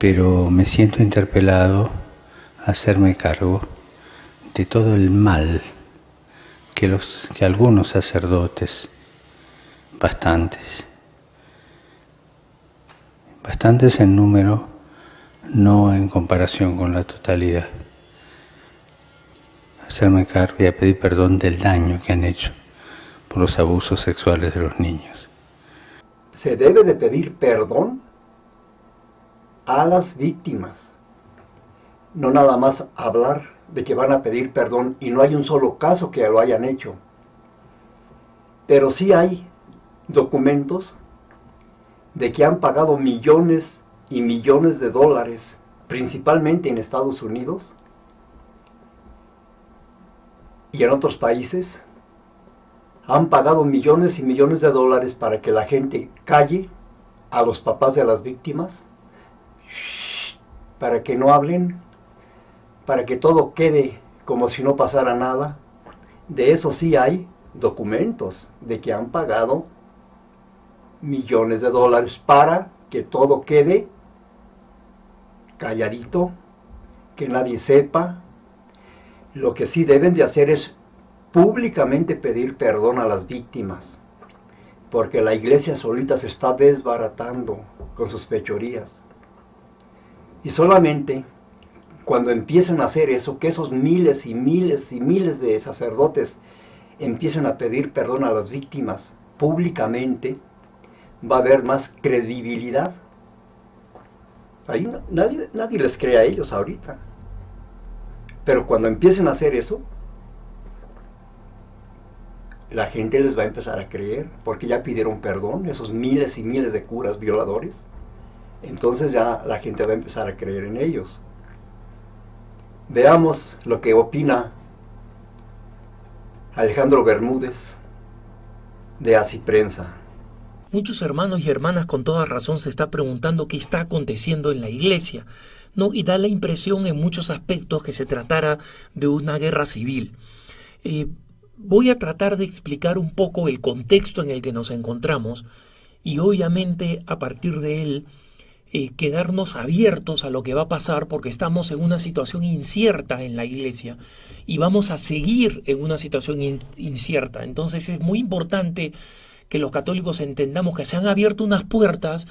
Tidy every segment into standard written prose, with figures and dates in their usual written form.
pero me siento interpelado a hacerme cargo de todo el mal que algunos sacerdotes, bastantes en número, no en comparación con la totalidad, hacerme cargo y a pedir perdón del daño que han hecho por los abusos sexuales de los niños. Se debe de pedir perdón a las víctimas, no nada más hablar de que van a pedir perdón y no hay un solo caso que lo hayan hecho, pero sí hay documentos de que han pagado millones y millones de dólares, principalmente en Estados Unidos y en otros países, han pagado millones y millones de dólares para que la gente calle a los papás de las víctimas, para que no hablen, para que todo quede como si no pasara nada. De eso sí hay documentos, de que han pagado millones de dólares para que todo quede calladito, que nadie sepa. Lo que sí deben de hacer es públicamente pedir perdón a las víctimas, porque la iglesia solita se está desbaratando con sus fechorías. Y solamente cuando empiecen a hacer eso, que esos miles y miles y miles de sacerdotes empiecen a pedir perdón a las víctimas públicamente, va a haber más credibilidad. Ahí nadie les cree a ellos ahorita. Pero cuando empiecen a hacer eso, la gente les va a empezar a creer, porque ya pidieron perdón, esos miles y miles de curas violadores. Entonces ya la gente va a empezar a creer en ellos. Veamos lo que opina Alejandro Bermúdez de Así Prensa. Muchos hermanos y hermanas con toda razón se están preguntando qué está aconteciendo en la iglesia, ¿no? Y da la impresión en muchos aspectos que se tratara de una guerra civil. Voy a tratar de explicar un poco el contexto en el que nos encontramos y obviamente a partir de él quedarnos abiertos a lo que va a pasar, porque estamos en una situación incierta en la iglesia y vamos a seguir en una situación incierta. Entonces es muy importante que los católicos entendamos que se han abierto unas puertas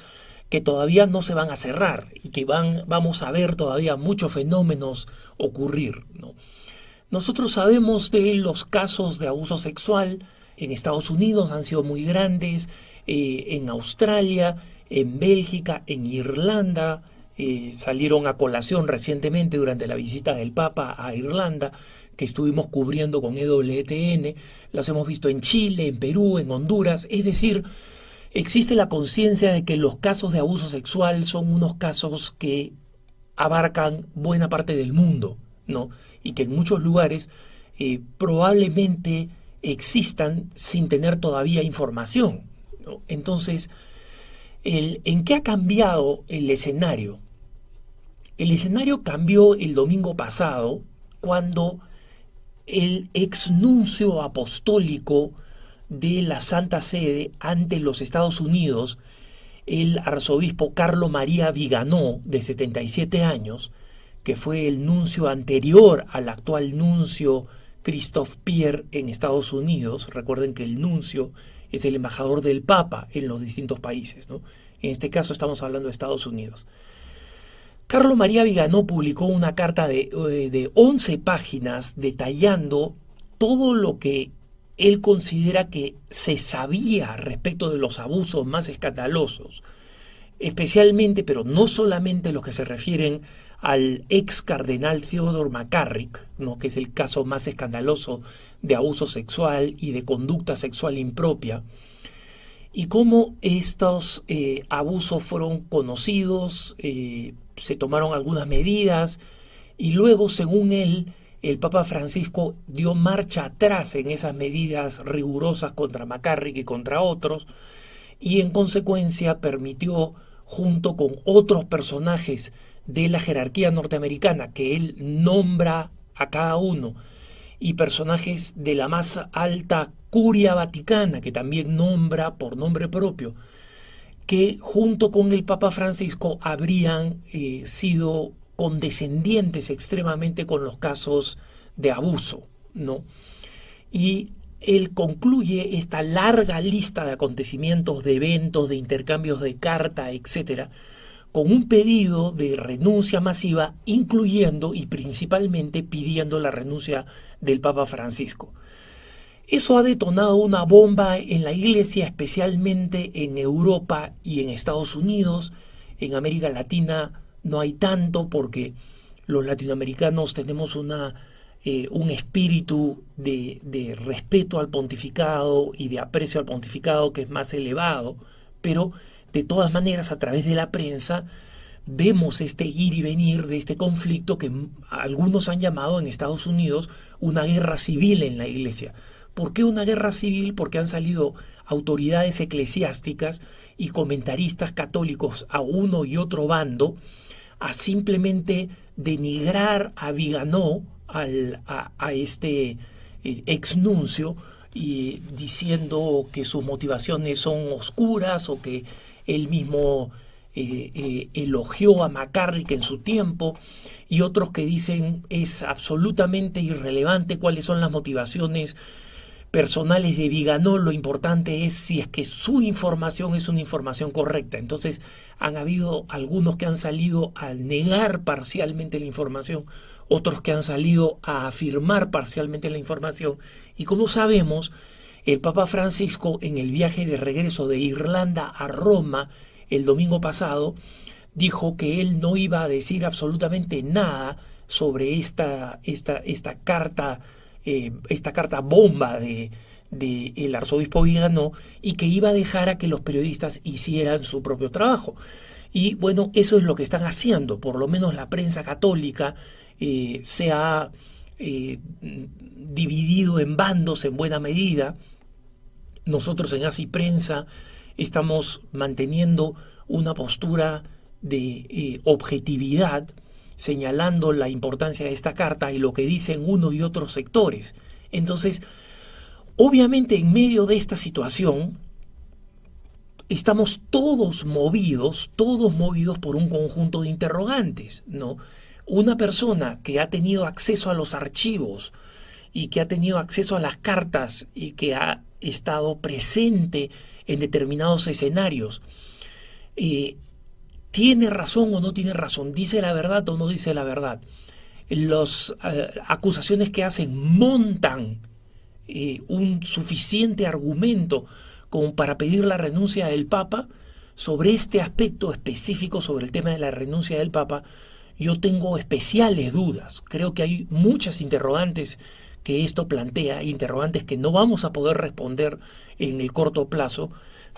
que todavía no se van a cerrar y que vamos a ver todavía muchos fenómenos ocurrir, ¿no? Nosotros sabemos de los casos de abuso sexual en Estados Unidos, han sido muy grandes, en Australia, en Bélgica, en Irlanda, salieron a colación recientemente durante la visita del Papa a Irlanda, que estuvimos cubriendo con EWTN, las hemos visto en Chile, en Perú, en Honduras. Es decir, existe la conciencia de que los casos de abuso sexual son unos casos que abarcan buena parte del mundo, ¿no? Y que en muchos lugares probablemente existan sin tener todavía información, ¿no? Entonces, ¿en qué ha cambiado el escenario? El escenario cambió el domingo pasado cuando el exnuncio apostólico de la Santa Sede ante los Estados Unidos, el arzobispo Carlo María Viganò, de 77 años, que fue el nuncio anterior al actual nuncio Christophe Pierre en Estados Unidos. Recuerden que el nuncio es el embajador del Papa en los distintos países, ¿no? En este caso estamos hablando de Estados Unidos. Carlo María Viganò publicó una carta de 11 páginas detallando todo lo que él considera que se sabía respecto de los abusos más escandalosos, especialmente, pero no solamente los que se refieren al ex cardenal Theodore McCarrick, ¿no? Que es el caso más escandaloso de abuso sexual y de conducta sexual impropia, y cómo estos abusos fueron conocidos, se tomaron algunas medidas y luego, según él, el Papa Francisco dio marcha atrás en esas medidas rigurosas contra McCarrick y contra otros, y en consecuencia permitió, junto con otros personajes de la jerarquía norteamericana que él nombra a cada uno, y personajes de la más alta curia vaticana que también nombra por nombre propio, que junto con el Papa Francisco habrían sido condescendientes extremadamente con los casos de abuso, ¿no? Y él concluye esta larga lista de acontecimientos, de eventos, de intercambios de carta, etcétera, con un pedido de renuncia masiva, incluyendo y principalmente pidiendo la renuncia del Papa Francisco. Eso ha detonado una bomba en la Iglesia, especialmente en Europa y en Estados Unidos. En América Latina no hay tanto, porque los latinoamericanos tenemos un espíritu de respeto al pontificado y de aprecio al pontificado que es más elevado, pero de todas maneras a través de la prensa vemos este ir y venir de este conflicto que algunos han llamado en Estados Unidos una guerra civil en la Iglesia. ¿Por qué una guerra civil? Porque han salido autoridades eclesiásticas y comentaristas católicos a uno y otro bando a simplemente denigrar a Viganó, a este exnuncio, y diciendo que sus motivaciones son oscuras, o que él mismo elogió a McCarrick en su tiempo, y otros que dicen es absolutamente irrelevante cuáles son las motivaciones personales de Viganó, lo importante es si es que su información es una información correcta. Entonces han habido algunos que han salido a negar parcialmente la información, otros que han salido a afirmar parcialmente la información, y como sabemos, el Papa Francisco, en el viaje de regreso de Irlanda a Roma el domingo pasado, dijo que él no iba a decir absolutamente nada sobre esta carta bomba de el arzobispo Viganó, y que iba a dejar a que los periodistas hicieran su propio trabajo. Y bueno, eso es lo que están haciendo. Por lo menos la prensa católica se ha dividido en bandos en buena medida. Nosotros en Así Prensa estamos manteniendo una postura de objetividad, señalando la importancia de esta carta y lo que dicen uno y otros sectores. Entonces, obviamente, en medio de esta situación, estamos todos movidos por un conjunto de interrogantes, ¿no? Una persona que ha tenido acceso a los archivos y que ha tenido acceso a las cartas y que ha estado presente en determinados escenarios, ¿tiene razón o no tiene razón? ¿Dice la verdad o no dice la verdad? Las acusaciones que hacen montan un suficiente argumento como para pedir la renuncia del Papa. Sobre este aspecto específico, sobre el tema de la renuncia del Papa, yo tengo especiales dudas. Creo que hay muchas interrogantes que esto plantea, interrogantes que no vamos a poder responder en el corto plazo,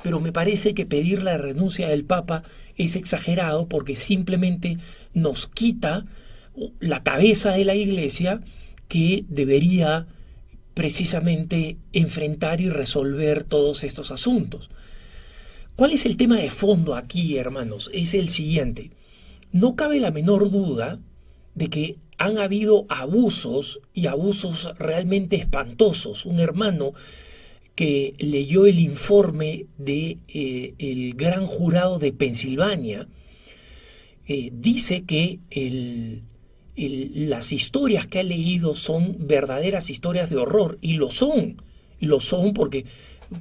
pero me parece que pedir la renuncia del Papa es exagerado, porque simplemente nos quita la cabeza de la Iglesia, que debería precisamente enfrentar y resolver todos estos asuntos. ¿Cuál es el tema de fondo aquí, hermanos? Es el siguiente. No cabe la menor duda de que han habido abusos, y abusos realmente espantosos. Un hermano que leyó el informe de el gran jurado de Pensilvania dice que las historias que ha leído son verdaderas historias de horror, y lo son porque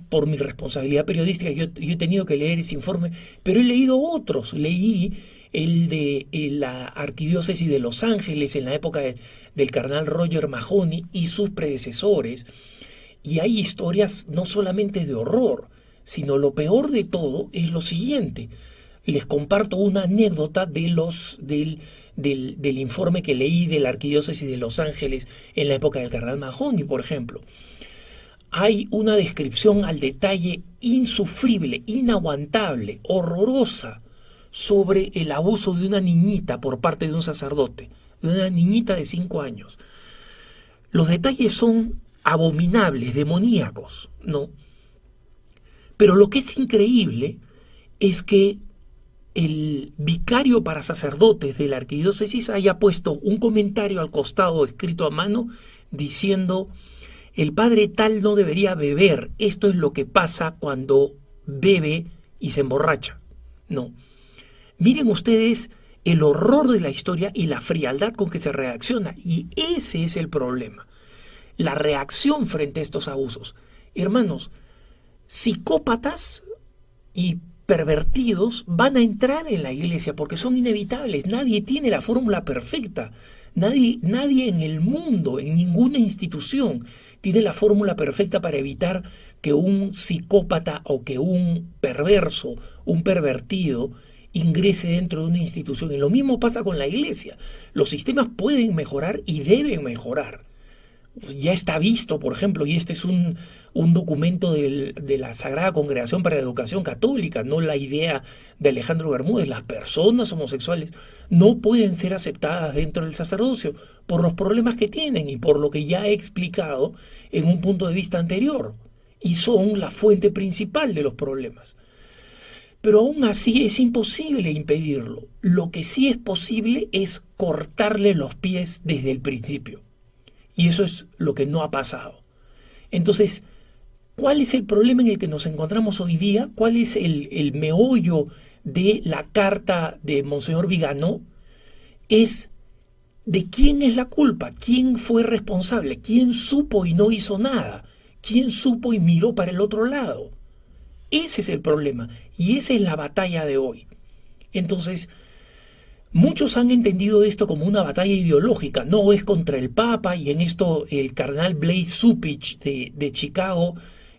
por mi responsabilidad periodística yo he tenido que leer ese informe, pero he leído otros. Leí el de la arquidiócesis de Los Ángeles en la época del cardenal Roger Mahony y sus predecesores, y hay historias no solamente de horror, sino lo peor de todo es lo siguiente. Les comparto una anécdota del informe que leí de la arquidiócesis de Los Ángeles en la época del cardenal Mahony, por ejemplo. Hay una descripción al detalle insufrible, inaguantable, horrorosa, sobre el abuso de una niñita por parte de un sacerdote, de una niñita de 5 años. Los detalles son abominables, demoníacos, ¿no? Pero lo que es increíble es que el vicario para sacerdotes de la arquidiócesis haya puesto un comentario al costado escrito a mano diciendo: el padre tal no debería beber, esto es lo que pasa cuando bebe y se emborracha. No. Miren ustedes el horror de la historia y la frialdad con que se reacciona. Y ese es el problema. La reacción frente a estos abusos. Hermanos, psicópatas y pervertidos van a entrar en la iglesia porque son inevitables. Nadie tiene la fórmula perfecta. Nadie en el mundo, en ninguna institución, tiene la fórmula perfecta para evitar que un psicópata o que un perverso, un pervertido, ingrese dentro de una institución. Y lo mismo pasa con la iglesia. Los sistemas pueden mejorar y deben mejorar. Ya está visto, por ejemplo, y este es un documento de la Sagrada Congregación para la Educación Católica, no la idea de Alejandro Bermúdez. Las personas homosexuales no pueden ser aceptadas dentro del sacerdocio por los problemas que tienen y por lo que ya he explicado en un punto de vista anterior, y son la fuente principal de los problemas. Pero aún así es imposible impedirlo. Lo que sí es posible es cortarle los pies desde el principio. Y eso es lo que no ha pasado. Entonces, ¿cuál es el problema en el que nos encontramos hoy día? ¿Cuál es el meollo de la carta de Monseñor Viganó? Es de quién es la culpa, quién fue responsable, quién supo y no hizo nada, quién supo y miró para el otro lado. Ese es el problema y esa es la batalla de hoy. Entonces, muchos han entendido esto como una batalla ideológica. No, es contra el Papa, y en esto el cardenal Blase Cupich de Chicago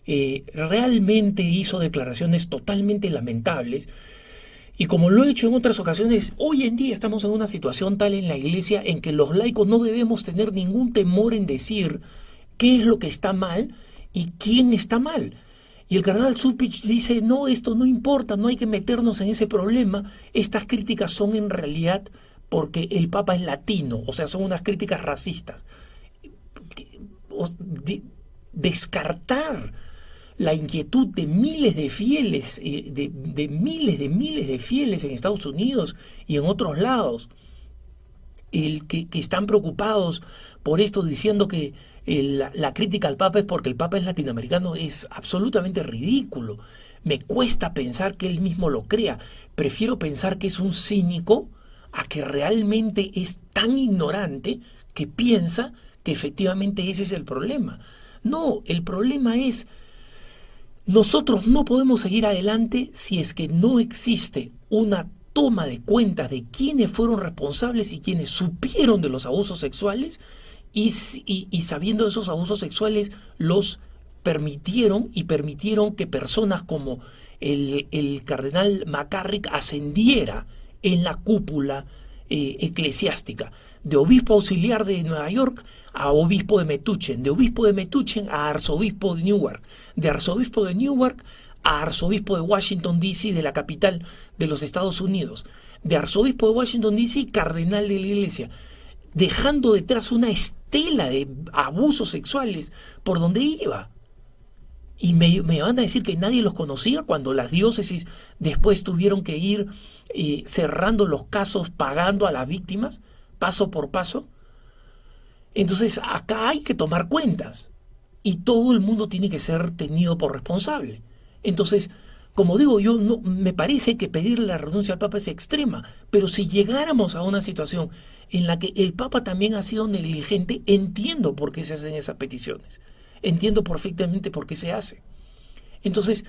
realmente hizo declaraciones totalmente lamentables. Y como lo he hecho en otras ocasiones, hoy en día estamos en una situación tal en la iglesia en que los laicos no debemos tener ningún temor en decir qué es lo que está mal y quién está mal. Y el cardenal Cupich dice, no, esto no importa, no hay que meternos en ese problema. Estas críticas son en realidad porque el Papa es latino, o sea, son unas críticas racistas. Descartar la inquietud de miles de fieles, de miles de fieles en Estados Unidos y en otros lados, que están preocupados por esto, diciendo que la crítica al Papa es porque el Papa es latinoamericano, es absolutamente ridículo. Me cuesta pensar que él mismo lo crea. Prefiero pensar que es un cínico a que realmente es tan ignorante que piensa que efectivamente ese es el problema. No, el problema es, nosotros no podemos seguir adelante si es que no existe una toma de cuentas de quiénes fueron responsables y quiénes supieron de los abusos sexuales y sabiendo de esos abusos sexuales los permitieron que personas como el cardenal McCarrick ascendiera en la cúpula eclesiástica, de obispo auxiliar de Nueva York a obispo de Metuchen, de obispo de Metuchen a arzobispo de Newark, de arzobispo de Newark a arzobispo de Washington, D.C., de la capital de los Estados Unidos, de arzobispo de Washington, D.C., cardenal de la iglesia, dejando detrás una estela de abusos sexuales por donde iba. Y me van a decir que nadie los conocía cuando las diócesis después tuvieron que ir cerrando los casos, pagando a las víctimas, paso por paso. Entonces acá hay que tomar cuentas y todo el mundo tiene que ser tenido por responsable. Entonces, como digo, yo no me parece que pedirle la renuncia al Papa es extrema, pero si llegáramos a una situación en la que el Papa también ha sido negligente, entiendo por qué se hacen esas peticiones, entiendo perfectamente por qué se hace. Entonces,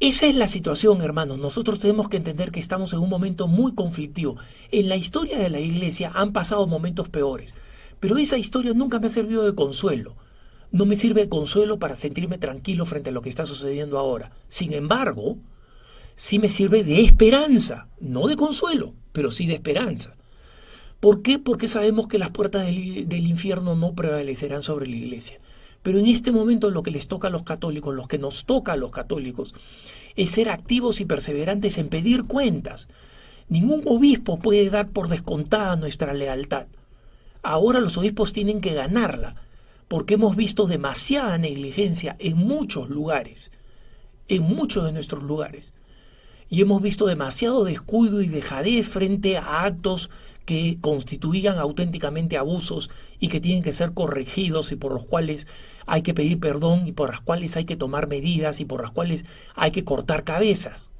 esa es la situación, hermanos. Nosotros tenemos que entender que estamos en un momento muy conflictivo. En la historia de la Iglesia han pasado momentos peores, pero esa historia nunca me ha servido de consuelo. No me sirve de consuelo para sentirme tranquilo frente a lo que está sucediendo ahora. Sin embargo, sí me sirve de esperanza, no de consuelo, pero sí de esperanza. ¿Por qué? Porque sabemos que las puertas del infierno no prevalecerán sobre la iglesia. Pero en este momento lo que les toca a los católicos, lo que nos toca a los católicos, es ser activos y perseverantes en pedir cuentas. Ningún obispo puede dar por descontada nuestra lealtad. Ahora los obispos tienen que ganarla, porque hemos visto demasiada negligencia en muchos lugares, en muchos de nuestros lugares. Y hemos visto demasiado descuido y dejadez frente a actos que constituían auténticamente abusos y que tienen que ser corregidos y por los cuales hay que pedir perdón y por las cuales hay que tomar medidas y por las cuales hay que cortar cabezas.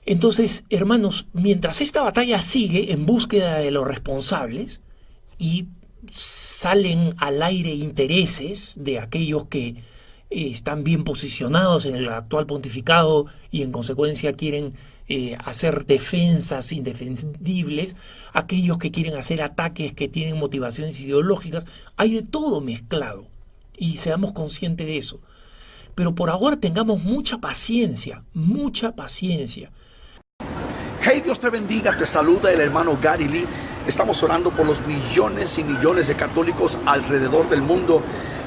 Entonces, hermanos, mientras esta batalla sigue en búsqueda de los responsables y salen al aire intereses de aquellos que están bien posicionados en el actual pontificado y en consecuencia quieren hacer defensas indefendibles, aquellos que quieren hacer ataques que tienen motivaciones ideológicas, hay de todo mezclado y seamos conscientes de eso. Pero por ahora tengamos mucha paciencia, mucha paciencia. Hey, Dios te bendiga, te saluda el hermano Gary Lee. Estamos orando por los millones y millones de católicos alrededor del mundo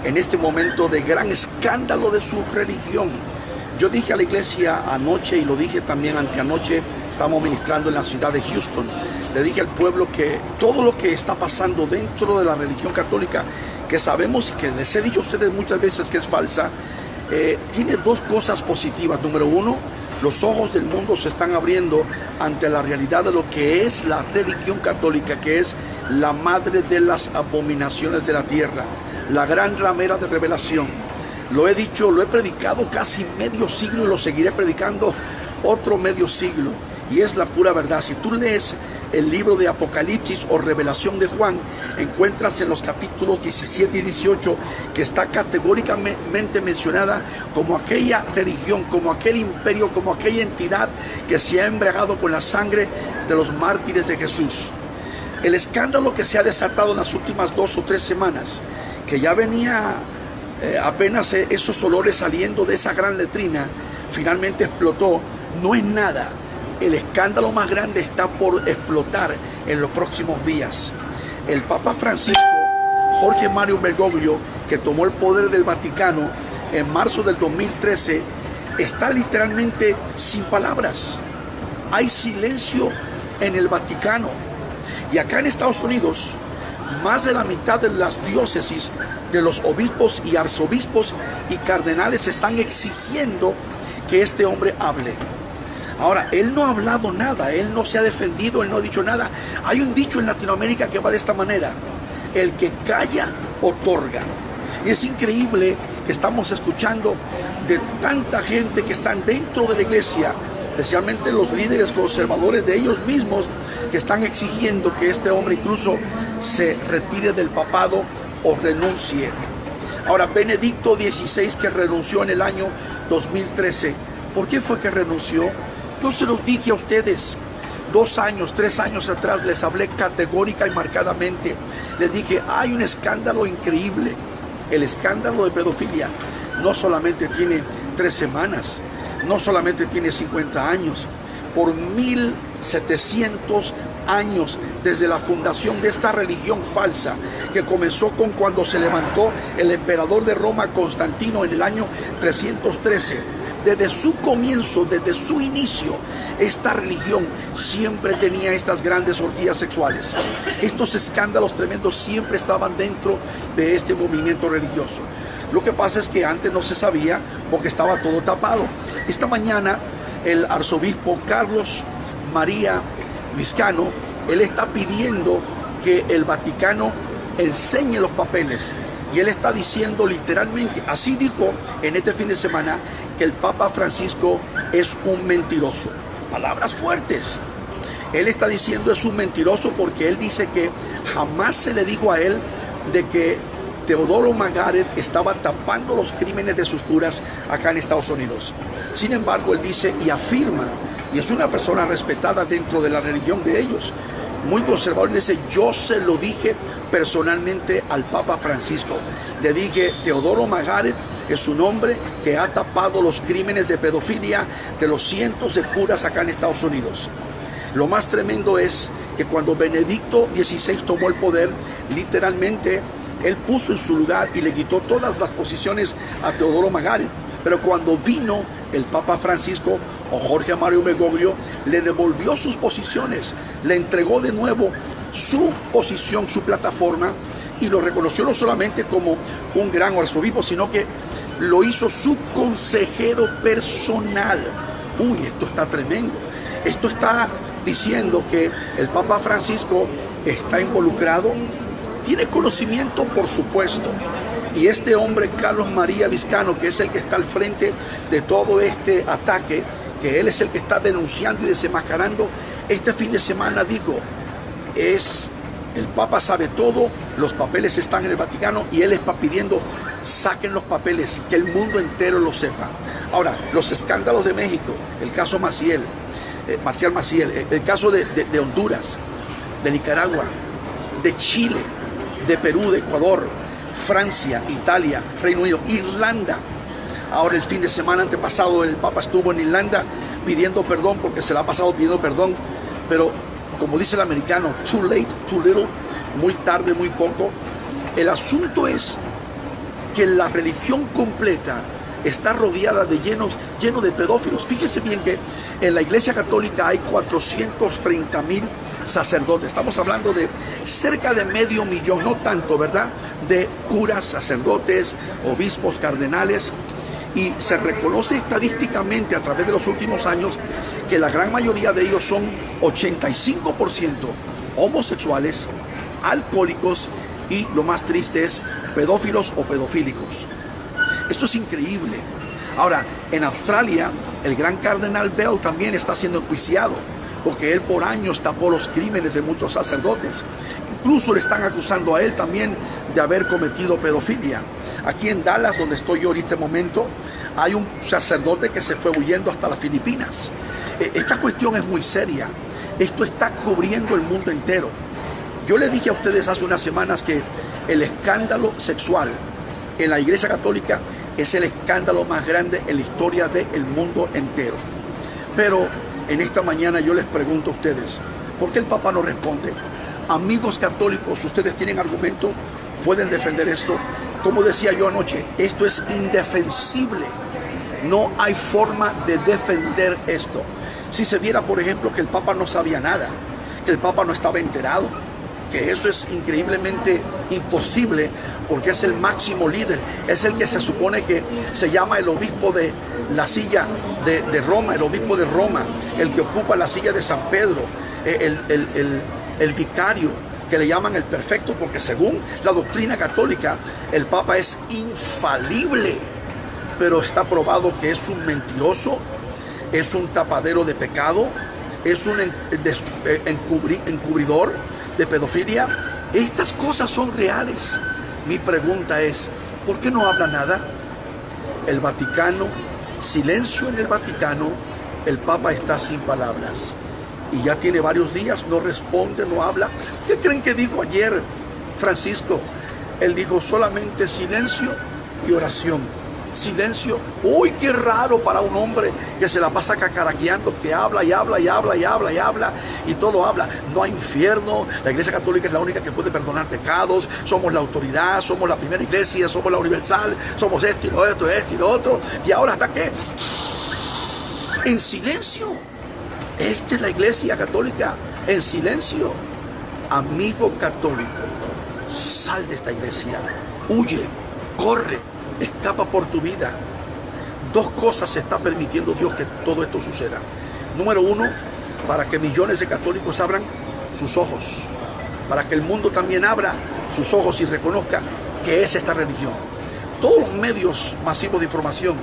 en este momento de gran escándalo de su religión. Yo dije a la iglesia anoche y lo dije también anteanoche, estábamos ministrando en la ciudad de Houston. Le dije al pueblo que todo lo que está pasando dentro de la religión católica, que sabemos y que les he dicho a ustedes muchas veces que es falsa, tiene dos cosas positivas. Número uno, los ojos del mundo se están abriendo ante la realidad de lo que es la religión católica, que es la madre de las abominaciones de la tierra, la gran ramera de revelación. Lo he dicho, lo he predicado casi medio siglo y lo seguiré predicando otro medio siglo. Y es la pura verdad. Si tú lees el libro de Apocalipsis o Revelación de Juan, encuentras en los capítulos 17 y 18 que está categóricamente mencionada como aquella religión, como aquel imperio, como aquella entidad que se ha embriagado con la sangre de los mártires de Jesús. El escándalo que se ha desatado en las últimas 2 o 3 semanas, que ya venía apenas esos olores saliendo de esa gran letrina, finalmente explotó, no es nada. El escándalo más grande está por explotar en los próximos días. El Papa Francisco, Jorge Mario Bergoglio, que tomó el poder del Vaticano en marzo del 2013, está literalmente sin palabras. Hay silencio en el Vaticano. Y acá en Estados Unidos, más de la mitad de las diócesis, de los obispos y arzobispos y cardenales están exigiendo que este hombre hable. Ahora, él no ha hablado nada, él no se ha defendido, él no ha dicho nada. Hay un dicho en Latinoamérica que va de esta manera: el que calla, otorga. Y es increíble que estamos escuchando de tanta gente que están dentro de la iglesia, especialmente los líderes conservadores de ellos mismos, que están exigiendo que este hombre incluso se retire del papado o renuncie. Ahora, Benedicto XVI, que renunció en el año 2013, ¿por qué fue que renunció? Yo se los dije a ustedes 2 años, 3 años atrás, les hablé categórica y marcadamente. Les dije, hay un escándalo increíble. El escándalo de pedofilia no solamente tiene 3 semanas, no solamente tiene 50 años. Por 1700 años desde la fundación de esta religión falsa, que comenzó con cuando se levantó el emperador de Roma, Constantino, en el año 313. Desde su comienzo, desde su inicio, esta religión siempre tenía estas grandes orgías sexuales. Estos escándalos tremendos siempre estaban dentro de este movimiento religioso. Lo que pasa es que antes no se sabía porque estaba todo tapado. Esta mañana el arzobispo Carlos María Vizcano, él está pidiendo que el Vaticano enseñe los papeles. Y él está diciendo literalmente, así dijo en este fin de semana, que el Papa Francisco es un mentiroso. Palabras fuertes. Él está diciendo es un mentiroso porque él dice que jamás se le dijo a él de que Teodoro Magaret estaba tapando los crímenes de sus curas acá en Estados Unidos. Sin embargo, él dice y afirma, y es una persona respetada dentro de la religión de ellos, muy conservador, dice, yo se lo dije personalmente al Papa Francisco. Le dije, Teodoro Magaret es un hombre que ha tapado los crímenes de pedofilia de los cientos de curas acá en Estados Unidos. Lo más tremendo es que cuando Benedicto XVI tomó el poder, literalmente él puso en su lugar y le quitó todas las posiciones a Teodoro Magaret. Pero cuando vino el Papa Francisco o Jorge Mario Bergoglio, le devolvió sus posiciones, le entregó de nuevo su posición, su plataforma, y lo reconoció no solamente como un gran arzobispo, sino que lo hizo su consejero personal. Uy, esto está tremendo. Esto está diciendo que el Papa Francisco está involucrado, tiene conocimiento, por supuesto. Y este hombre, Carlos María Vizcano, que es el que está al frente de todo este ataque, que él es el que está denunciando y desenmascarando, este fin de semana dijo, el Papa sabe todo, los papeles están en el Vaticano y él está pidiendo, saquen los papeles, que el mundo entero lo sepa. Ahora, los escándalos de México, el caso Marcial Maciel, el caso de Honduras, de Nicaragua, de Chile, de Perú, de Ecuador, Francia, Italia, Reino Unido, Irlanda. Ahora el fin de semana antepasado el Papa estuvo en Irlanda pidiendo perdón porque se la ha pasado pidiendo perdón, pero como dice el americano, too late, too little, muy tarde, muy poco. El asunto es que la religión completa está rodeada de lleno de pedófilos. Fíjese bien que en la Iglesia Católica hay 430,000 sacerdotes. Estamos hablando de cerca de 500,000, no tanto, ¿verdad?, de curas, sacerdotes, obispos, cardenales. Y se reconoce estadísticamente a través de los últimos años que la gran mayoría de ellos son 85% homosexuales, alcohólicos y, lo más triste, es pedófilos o pedofílicos. Esto es increíble. Ahora, en Australia, el gran cardenal Bell también está siendo enjuiciado porque él por años tapó los crímenes de muchos sacerdotes. Incluso le están acusando a él también de haber cometido pedofilia. Aquí en Dallas, donde estoy yo en este momento, hay un sacerdote que se fue huyendo hasta las Filipinas. Esta cuestión es muy seria. Esto está cubriendo el mundo entero. Yo le dije a ustedes hace unas semanas que el escándalo sexual en la Iglesia Católica es el escándalo más grande en la historia del mundo entero. Pero en esta mañana yo les pregunto a ustedes, ¿por qué el Papa no responde? Amigos católicos, ¿ustedes tienen argumento? ¿Pueden defender esto? Como decía yo anoche, esto es indefensible. No hay forma de defender esto. Si se viera, por ejemplo, que el Papa no sabía nada, que el Papa no estaba enterado, que eso es increíblemente imposible, porque es el máximo líder, es el que se supone que se llama el obispo de la silla de Roma, el obispo de Roma, el que ocupa la silla de San Pedro, el vicario, que le llaman el perfecto, porque según la doctrina católica, el Papa es infalible, pero está probado que es un mentiroso, es un tapadero de pecado, es un encubridor de pedofilia. Estas cosas son reales. Mi pregunta es, ¿por qué no habla nada? El Vaticano, silencio en el Vaticano, el Papa está sin palabras. Y ya tiene varios días, no responde, no habla. ¿Qué creen que dijo ayer Francisco? Él dijo solamente silencio y oración. Silencio. Uy, qué raro para un hombre que se la pasa cacaraqueando, que habla y habla y habla y habla y habla y todo habla. No hay infierno. La Iglesia Católica es la única que puede perdonar pecados. Somos la autoridad, somos la primera iglesia, somos la universal, somos esto y lo otro, esto y lo otro. Y ahora ¿hasta qué? En silencio. Esta es la Iglesia Católica, en silencio. Amigo católico, sal de esta iglesia, huye, corre, escapa por tu vida. Dos cosas se está permitiendo Dios que todo esto suceda. Número uno, para que millones de católicos abran sus ojos, para que el mundo también abra sus ojos y reconozca que es esta religión. Todos los medios masivos de información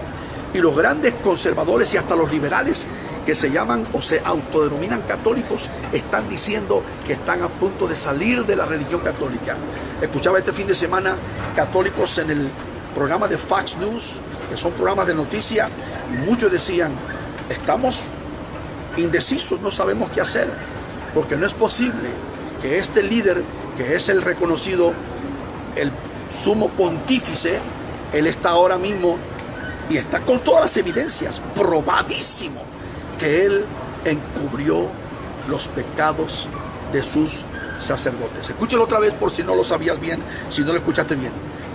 y los grandes conservadores y hasta los liberales que se llaman o se autodenominan católicos están diciendo que están a punto de salir de la religión católica. Escuchaba este fin de semana católicos en el programa de Fox News, que son programas de noticia, y muchos decían, estamos indecisos, no sabemos qué hacer, porque no es posible que este líder, que es el reconocido, el sumo pontífice, él está ahora mismo y está con todas las evidencias, probadísimo, que él encubrió los pecados de sus sacerdotes. Escúchalo otra vez por si no lo sabías bien, si no lo escuchaste bien.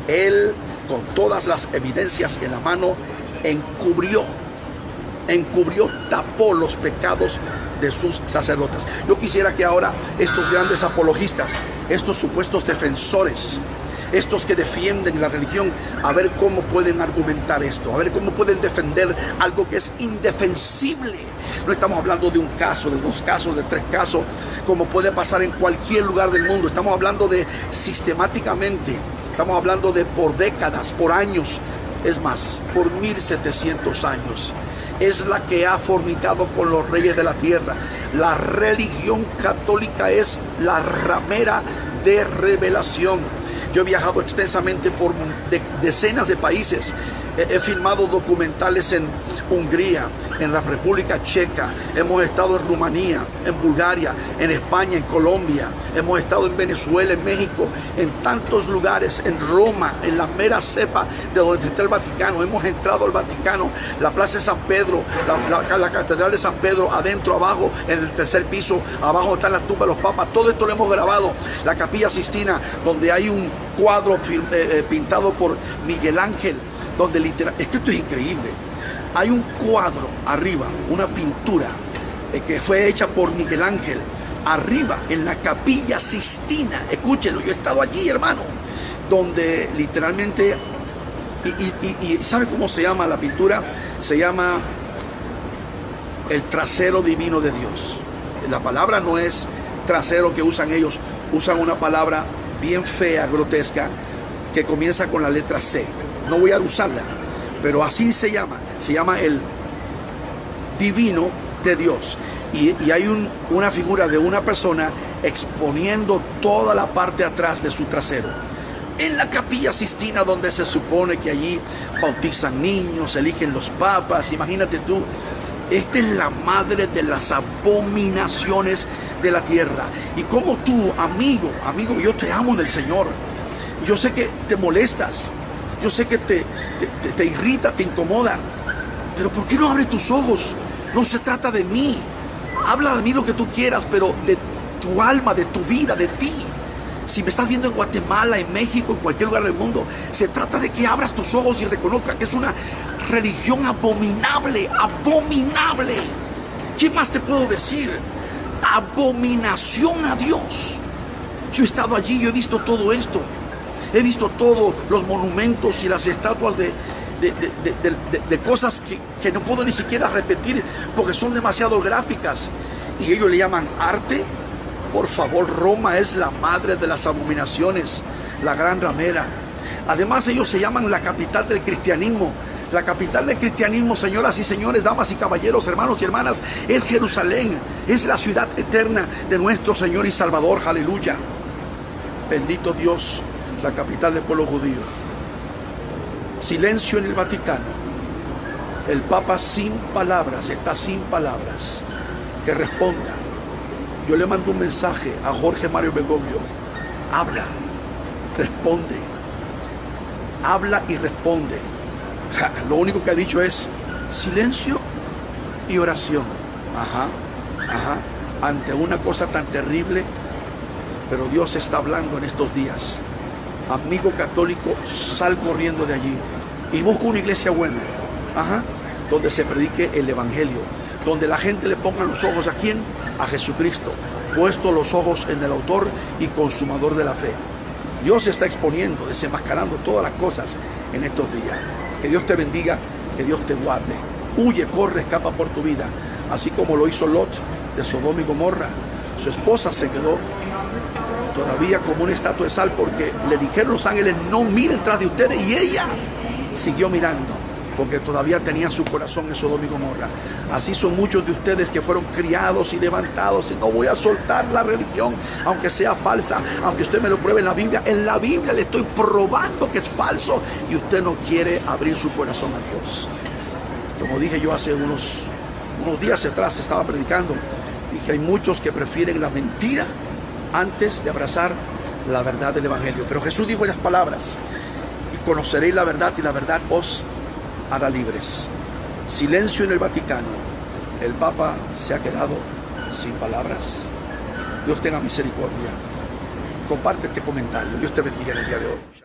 Él, con todas las evidencias en la mano, encubrió, tapó los pecados de sus sacerdotes. Yo quisiera que ahora estos grandes apologistas, estos supuestos defensores, estos que defienden la religión, a ver cómo pueden argumentar esto, a ver cómo pueden defender algo que es indefensible. No estamos hablando de un caso, de dos casos, de tres casos, como puede pasar en cualquier lugar del mundo. Estamos hablando de sistemáticamente, estamos hablando de por décadas, por años, es más, por 1700 años. es la que ha fornicado con los reyes de la tierra. La religión católica es la ramera de revelación. Yo he viajado extensamente por decenas de países. He filmado documentales en Hungría, en la República Checa. Hemos estado en Rumanía, en Bulgaria, en España, en Colombia. Hemos estado en Venezuela, en México, en tantos lugares, en Roma, en la mera cepa de donde está el Vaticano. Hemos entrado al Vaticano, la Plaza de San Pedro, la Catedral de San Pedro, adentro, abajo, en el tercer piso, abajo están las tumbas de los papas. Todo esto lo hemos grabado. La Capilla Sistina, donde hay un cuadro pintado por Miguel Ángel, donde literal, es que esto es increíble. Hay un cuadro arriba, una pintura que fue hecha por Miguel Ángel, arriba en la Capilla Sistina. Escúchenlo, yo he estado allí, hermano, donde literalmente, y ¿sabe cómo se llama la pintura? Se llama el trasero divino de Dios. La palabra no es trasero que usan ellos, usan una palabra bien fea, grotesca, que comienza con la letra C. No voy a usarla, pero así se llama el divino de Dios. Y hay una figura de una persona exponiendo toda la parte atrás de su trasero. En la Capilla Sistina, donde se supone que allí bautizan niños, eligen los papas, imagínate tú. Esta es la madre de las abominaciones de la tierra. Y como tú, amigo, yo te amo en el Señor. Yo sé que te molestas. Yo sé que te irrita, te incomoda. Pero ¿por qué no abres tus ojos? No se trata de mí. Habla de mí lo que tú quieras, pero de tu alma, de tu vida, de ti. Si me estás viendo en Guatemala, en México, en cualquier lugar del mundo, se trata de que abras tus ojos y reconozcas que es una religión abominable, abominable. ¿Qué más te puedo decir? Abominación a Dios. Yo he estado allí, yo he visto todo esto. He visto todos los monumentos y las estatuas de cosas que no puedo ni siquiera repetir porque son demasiado gráficas. Y ellos le llaman arte. Por favor, Roma es la madre de las abominaciones, la gran ramera. Además, ellos se llaman la capital del cristianismo. La capital del cristianismo, señoras y señores, damas y caballeros, hermanos y hermanas, es Jerusalén. Es la ciudad eterna de nuestro Señor y Salvador. Aleluya. Bendito Dios, la capital del pueblo judío. Silencio en el Vaticano. El Papa sin palabras, está sin palabras. Que responda. Yo le mando un mensaje a Jorge Mario Bergoglio. Habla, responde. Habla y responde. Lo único que ha dicho es silencio y oración. Ante una cosa tan terrible, pero Dios está hablando en estos días. Amigo católico, sal corriendo de allí y busca una iglesia buena, donde se predique el evangelio, donde la gente le ponga los ojos a quién, a Jesucristo, puesto los ojos en el autor y consumador de la fe. Dios se está exponiendo, desenmascarando todas las cosas en estos días. Que Dios te bendiga, que Dios te guarde. Huye, corre, escapa por tu vida, así como lo hizo Lot de Sodoma y Gomorra. Su esposa se quedó todavía como una estatua de sal porque le dijeron los ángeles: no miren tras de ustedes, y ella siguió mirando porque todavía tenía su corazón en Sodoma y Gomorra. Así son muchos de ustedes que fueron criados y levantados y no voy a soltar la religión aunque sea falsa, aunque usted me lo pruebe en la Biblia le estoy probando que es falso y usted no quiere abrir su corazón a Dios. Como dije yo hace unos días atrás, estaba predicando, dije: hay muchos que prefieren la mentira antes de abrazar la verdad del evangelio. Pero Jesús dijo en las palabras: y conoceréis la verdad y la verdad os hará libres. Silencio en el Vaticano. El Papa se ha quedado sin palabras. Dios tenga misericordia. Comparte este comentario. Dios te bendiga en el día de hoy.